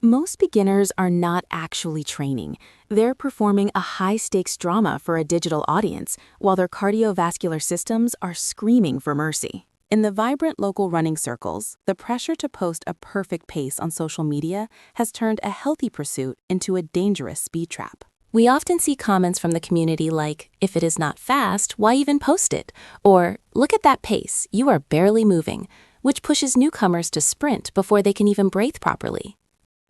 Most beginners are not actually training. They're performing a high-stakes drama for a digital audience, while their cardiovascular systems are screaming for mercy. In the vibrant local running circles, the pressure to post a perfect pace on social media has turned a healthy pursuit into a dangerous speed trap. We often see comments from the community like, "If it is not fast, why even post it?" Or, "Look at that pace, you are barely moving," which pushes newcomers to sprint before they can even breathe properly.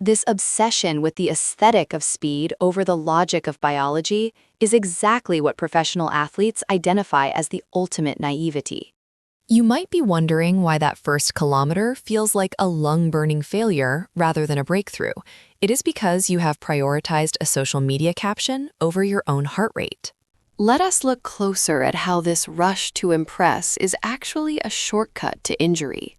This obsession with the aesthetic of speed over the logic of biology is exactly what professional athletes identify as the ultimate naivety. You might be wondering why that first kilometer feels like a lung-burning failure rather than a breakthrough. It is because you have prioritized a social media caption over your own heart rate. Let us look closer at how this rush to impress is actually a shortcut to injury.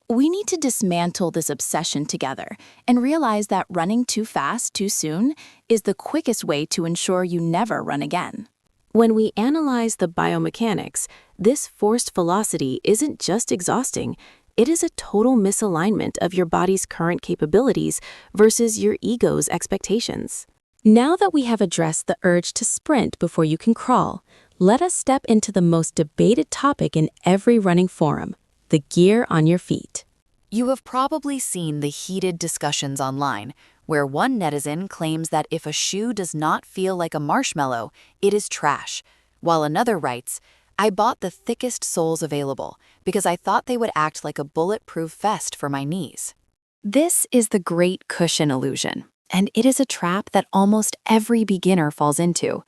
We need to dismantle this obsession together and realize that running too fast too soon is the quickest way to ensure you never run again. When we analyze the biomechanics, this forced velocity isn't just exhausting, it is a total misalignment of your body's current capabilities versus your ego's expectations. Now that we have addressed the urge to sprint before you can crawl, let us step into the most debated topic in every running forum: the gear on your feet. You have probably seen the heated discussions online, where one netizen claims that if a shoe does not feel like a marshmallow, it is trash, while another writes, "I bought the thickest soles available because I thought they would act like a bulletproof vest for my knees." This is the great cushion illusion, and it is a trap that almost every beginner falls into.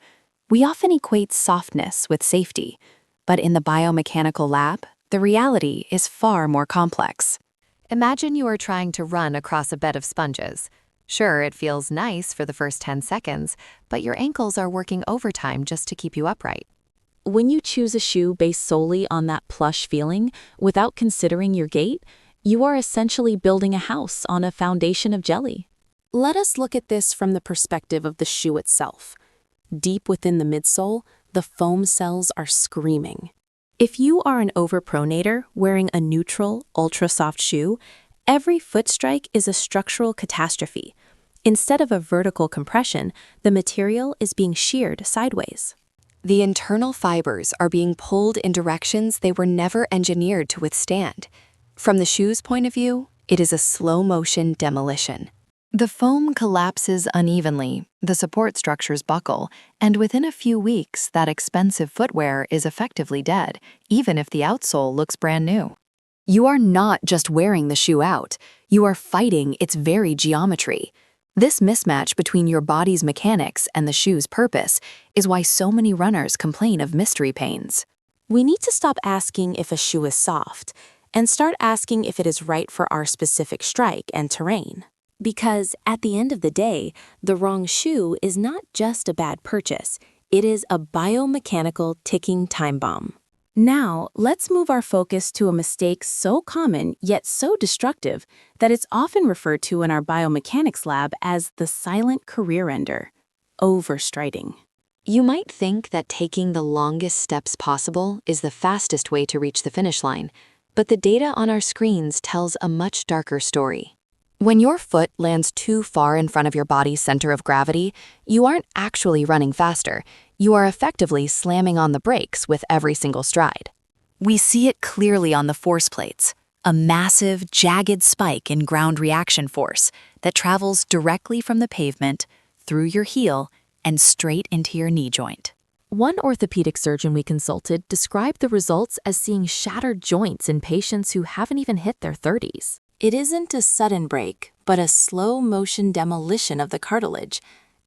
We often equate softness with safety, but in the biomechanical lab, the reality is far more complex. Imagine you are trying to run across a bed of sponges. Sure, it feels nice for the first 10 seconds, but your ankles are working overtime just to keep you upright. When you choose a shoe based solely on that plush feeling, without considering your gait, you are essentially building a house on a foundation of jelly. Let us look at this from the perspective of the shoe itself. Deep within the midsole, the foam cells are screaming. If you are an overpronator wearing a neutral, ultra-soft shoe, every foot strike is a structural catastrophe. Instead of a vertical compression, the material is being sheared sideways. The internal fibers are being pulled in directions they were never engineered to withstand. From the shoe's point of view, it is a slow-motion demolition. The foam collapses unevenly, the support structures buckle, and within a few weeks, that expensive footwear is effectively dead, even if the outsole looks brand new. You are not just wearing the shoe out, you are fighting its very geometry. This mismatch between your body's mechanics and the shoe's purpose is why so many runners complain of mystery pains. We need to stop asking if a shoe is soft and start asking if it is right for our specific strike and terrain. Because at the end of the day, the wrong shoe is not just a bad purchase, it is a biomechanical ticking time bomb. Now, let's move our focus to a mistake so common yet so destructive that it's often referred to in our biomechanics lab as the silent career ender: overstriding. You might think that taking the longest steps possible is the fastest way to reach the finish line, but the data on our screens tells a much darker story. When your foot lands too far in front of your body's center of gravity, you aren't actually running faster. You are effectively slamming on the brakes with every single stride. We see it clearly on the force plates, a massive, jagged spike in ground reaction force that travels directly from the pavement, through your heel, and straight into your knee joint. One orthopedic surgeon we consulted described the results as seeing shattered joints in patients who haven't even hit their 30s. It isn't a sudden break, but a slow-motion demolition of the cartilage.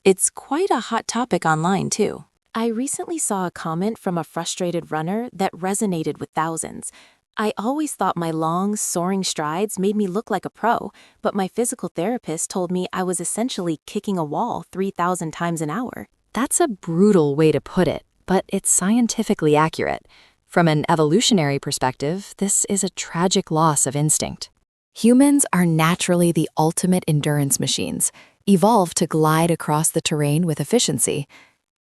It's quite a hot topic online, too. I recently saw a comment from a frustrated runner that resonated with thousands. "I always thought my long, soaring strides made me look like a pro, but my physical therapist told me I was essentially kicking a wall 3,000 times an hour." That's a brutal way to put it, but it's scientifically accurate. From an evolutionary perspective, this is a tragic loss of instinct. Humans are naturally the ultimate endurance machines, evolved to glide across the terrain with efficiency.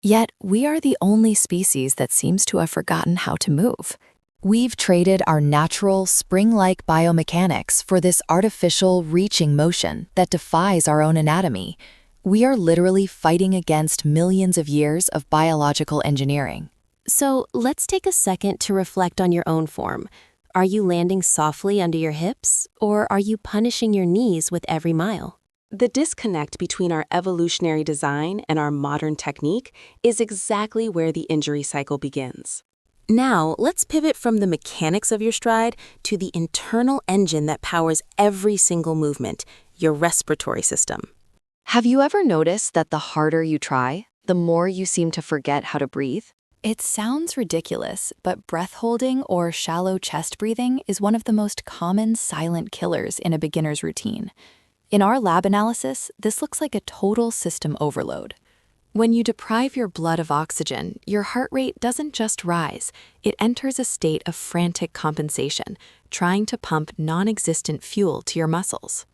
Yet, we are the only species that seems to have forgotten how to move. We've traded our natural, spring-like biomechanics for this artificial, reaching motion that defies our own anatomy. We are literally fighting against millions of years of biological engineering. So let's take a second to reflect on your own form. Are you landing softly under your hips, or are you punishing your knees with every mile? The disconnect between our evolutionary design and our modern technique is exactly where the injury cycle begins. Now, let's pivot from the mechanics of your stride to the internal engine that powers every single movement, your respiratory system. Have you ever noticed that the harder you try, the more you seem to forget how to breathe? It sounds ridiculous, but breath holding or shallow chest breathing is one of the most common silent killers in a beginner's routine. In our lab analysis, this looks like a total system overload. When you deprive your blood of oxygen, your heart rate doesn't just rise, it enters a state of frantic compensation, trying to pump non-existent fuel to your muscles.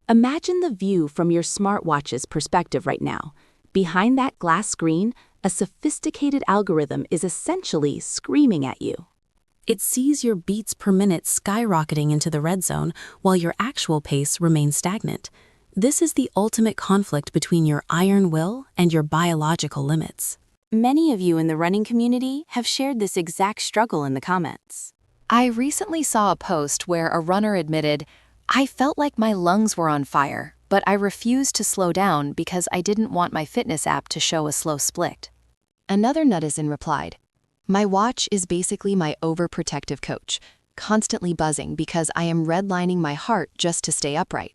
Imagine the view from your smartwatch's perspective right now. Behind that glass screen, a sophisticated algorithm is essentially screaming at you. It sees your beats per minute skyrocketing into the red zone while your actual pace remains stagnant. This is the ultimate conflict between your iron will and your biological limits. Many of you in the running community have shared this exact struggle in the comments. I recently saw a post where a runner admitted, "I felt like my lungs were on fire, but I refused to slow down because I didn't want my fitness app to show a slow split." Another netizen replied, "My watch is basically my overprotective coach, constantly buzzing because I am redlining my heart just to stay upright."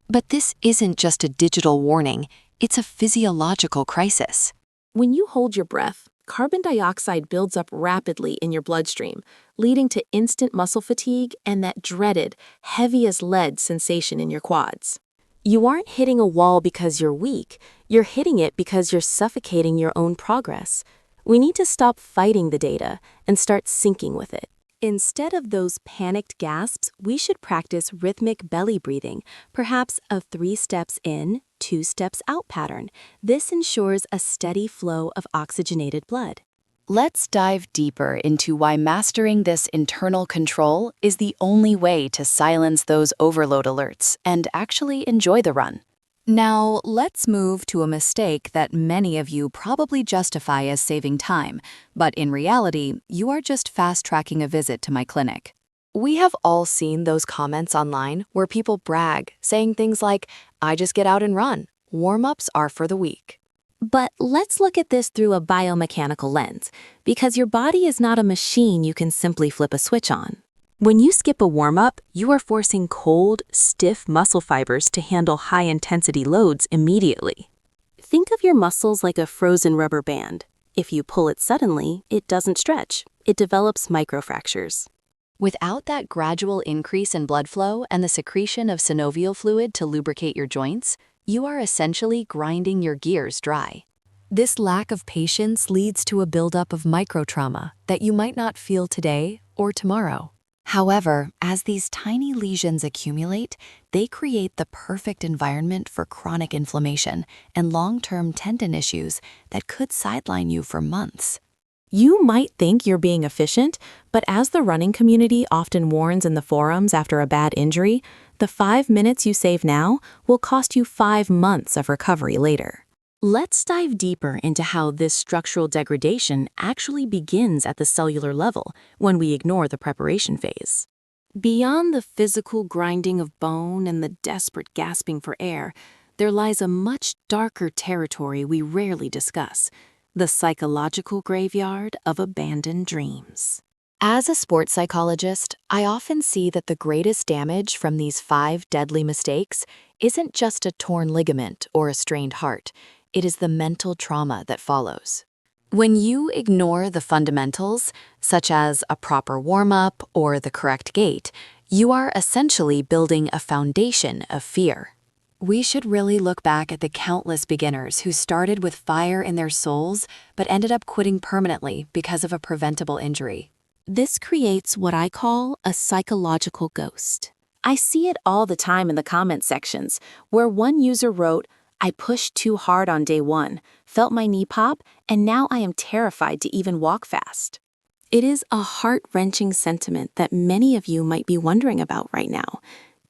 But this isn't just a digital warning, it's a physiological crisis. When you hold your breath, carbon dioxide builds up rapidly in your bloodstream, leading to instant muscle fatigue and that dreaded, heavy as lead sensation in your quads. You aren't hitting a wall because you're weak, you're hitting it because you're suffocating your own progress. We need to stop fighting the data and start syncing with it. Instead of those panicked gasps, we should practice rhythmic belly breathing, perhaps a 3 steps in, 2 steps out pattern. This ensures a steady flow of oxygenated blood. Let's dive deeper into why mastering this internal control is the only way to silence those overload alerts and actually enjoy the run. Now, let's move to a mistake that many of you probably justify as saving time, but in reality, you are just fast-tracking a visit to my clinic. We have all seen those comments online where people brag, saying things like, "I just get out and run. Warm-ups are for the weak." But let's look at this through a biomechanical lens, because your body is not a machine you can simply flip a switch on. When you skip a warm-up, you are forcing cold, stiff muscle fibers to handle high-intensity loads immediately. Think of your muscles like a frozen rubber band. If you pull it suddenly, it doesn't stretch. It develops microfractures. Without that gradual increase in blood flow and the secretion of synovial fluid to lubricate your joints, you are essentially grinding your gears dry. This lack of patience leads to a buildup of microtrauma that you might not feel today or tomorrow. However, as these tiny lesions accumulate, they create the perfect environment for chronic inflammation and long-term tendon issues that could sideline you for months. You might think you're being efficient, but as the running community often warns in the forums after a bad injury, the 5 minutes you save now will cost you 5 months of recovery later. Let's dive deeper into how this structural degradation actually begins at the cellular level when we ignore the preparation phase. Beyond the physical grinding of bone and the desperate gasping for air, there lies a much darker territory we rarely discuss: the psychological graveyard of abandoned dreams. As a sports psychologist, I often see that the greatest damage from these 5 deadly mistakes isn't just a torn ligament or a strained heart. It is the mental trauma that follows. When you ignore the fundamentals, such as a proper warm-up or the correct gait, you are essentially building a foundation of fear. We should really look back at the countless beginners who started with fire in their souls but ended up quitting permanently because of a preventable injury. This creates what I call a psychological ghost. I see it all the time in the comment sections, where one user wrote, "I pushed too hard on day 1, felt my knee pop, and now I am terrified to even walk fast." It is a heart-wrenching sentiment that many of you might be wondering about right now.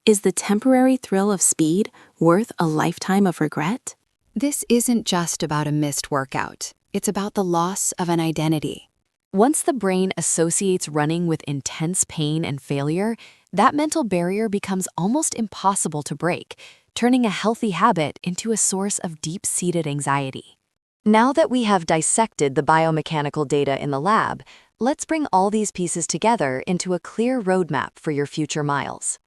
Is the temporary thrill of speed worth a lifetime of regret? This isn't just about a missed workout. It's about the loss of an identity. Once the brain associates running with intense pain and failure, that mental barrier becomes almost impossible to break, turning a healthy habit into a source of deep-seated anxiety. Now that we have dissected the biomechanical data in the lab, let's bring all these pieces together into a clear roadmap for your future miles.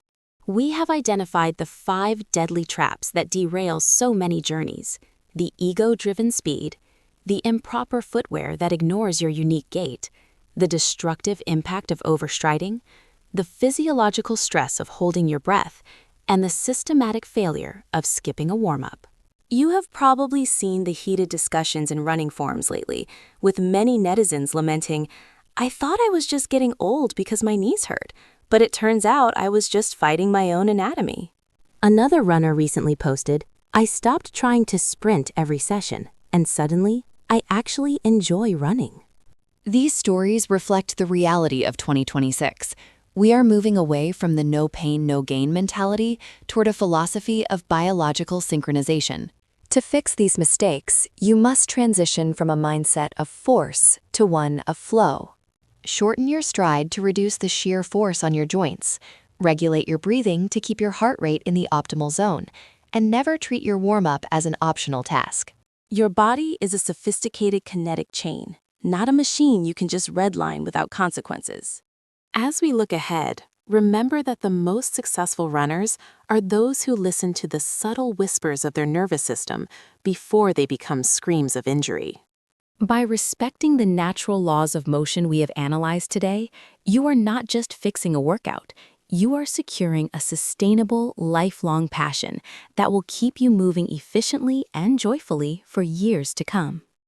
We have identified the 5 deadly traps that derail so many journeys: the ego-driven speed, the improper footwear that ignores your unique gait, the destructive impact of overstriding, the physiological stress of holding your breath, and the systematic failure of skipping a warm-up. You have probably seen the heated discussions in running forums lately, with many netizens lamenting, "I thought I was just getting old because my knees hurt, but it turns out I was just fighting my own anatomy." Another runner recently posted, "I stopped trying to sprint every session, and suddenly, I actually enjoy running." These stories reflect the reality of 2026. We are moving away from the no pain, no gain mentality toward a philosophy of biological synchronization. To fix these mistakes, you must transition from a mindset of force to one of flow. Shorten your stride to reduce the sheer force on your joints. Regulate your breathing to keep your heart rate in the optimal zone. And never treat your warm-up as an optional task. Your body is a sophisticated kinetic chain, not a machine you can just redline without consequences. As we look ahead, remember that the most successful runners are those who listen to the subtle whispers of their nervous system before they become screams of injury. By respecting the natural laws of motion we have analyzed today, you are not just fixing a workout, you are securing a sustainable, lifelong passion that will keep you moving efficiently and joyfully for years to come.